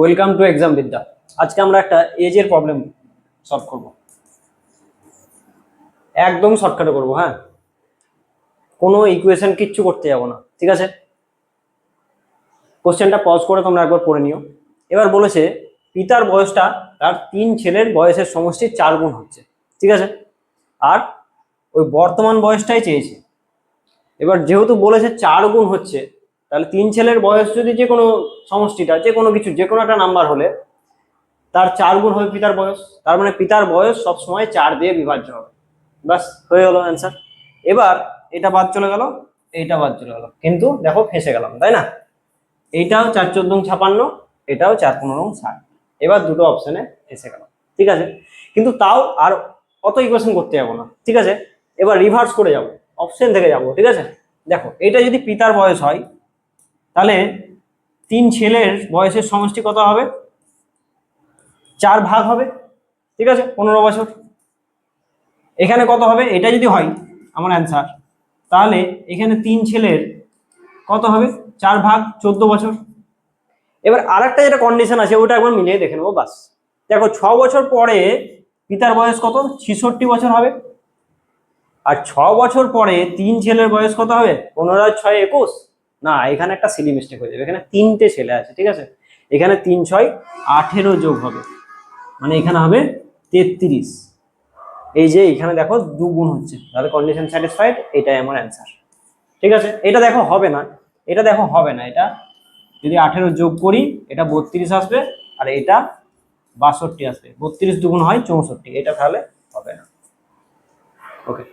Welcome to exam বিদ্যা। আজকে আমরা একটা এজের প্রবলেম সলভ করব, একদম শর্টকাটে করব। হ্যাঁ, কোনো ইকুয়েশন কিচ্ছু করতে যাব না, ঠিক আছে? কোশ্চেনটা পজ করে তোমরা একবার পড়ে নিও। এবার বলেছে পিতার বয়সটা তার 3 ছেলের বয়সের সমষ্টির 4 গুণ হচ্ছে, ঠিক আছে? আর ওই বর্তমান বয়সটাই চেয়েছে। এবার যেহেতু বলেছে 4 গুণ হচ্ছে, তাহলে 3 ছেলের বয়স যদি যে কোনো সমষ্টিটা যে কোনো কিছু যে কোনো একটা নাম্বার হলে তার 4 গুণ হবে পিতার বয়স। তার মানে পিতার বয়স সবসময় 4 দিয়ে বিভাজ্য হবে। বাস হয়ে গেল অ্যান্সার। এবার এটা বাদ চলে গেল, এইটা বাদ চলে গেল, কিন্তু দেখো ফেঁসে গেলাম, তাই না? এইটাও 4×14 = 56, এটাও 4×15 = 60। এবার দুটো অপশনে এসে গেল, ঠিক আছে? কিন্তু তাও আর অত ইকুয়েশন করতে যাবো না, ঠিক আছে? এবার রিভার্স করে যাব, অপশন থেকে যাব, ঠিক আছে? দেখো এটা যদি পিতার বয়স হয়, তাহলে 3 ছেলের বয়সের সমষ্টি কত হবে? 4 ভাগ হবে, ঠিক আছে? 15 বছর। এখানে কত হবে? এটা যদি হয় আমার অ্যান্সার, তাহলে এখানে 3 ছেলের কত হবে? 4 ভাগ 14 বছর। এবার আরেকটা যেটা কন্ডিশন আছে ওটা একবার মিলিয়ে দেখে নেবো। বাস দেখো 6 বছর পরে পিতার বয়স কত? 66 বছর হবে। আর 6 বছর পরে 3 ছেলের বয়স কত হবে? 15 আর 6 21। না, এখানে একটা সিলি মিস্টেক হয়ে যাবে। এখানে 3টে ছেলে আছে, ঠিক আছে? এখানে 3 6 18 যোগ হবে, মানে এখানে হবে 33। এই যে এখানে দেখো 2 গুণ হচ্ছে, তাহলে কন্ডিশন স্যাটিসফাইড, এটাই আমার অ্যান্সার, ঠিক আছে? এটা দেখো হবে না, এটা দেখো হবে না। এটা যদি 18 যোগ করি এটা 32 আসবে, আর এটা 62 আসবে। 32 দুগুণ হয় 64, এটা তাহলে হবে না। ওকে।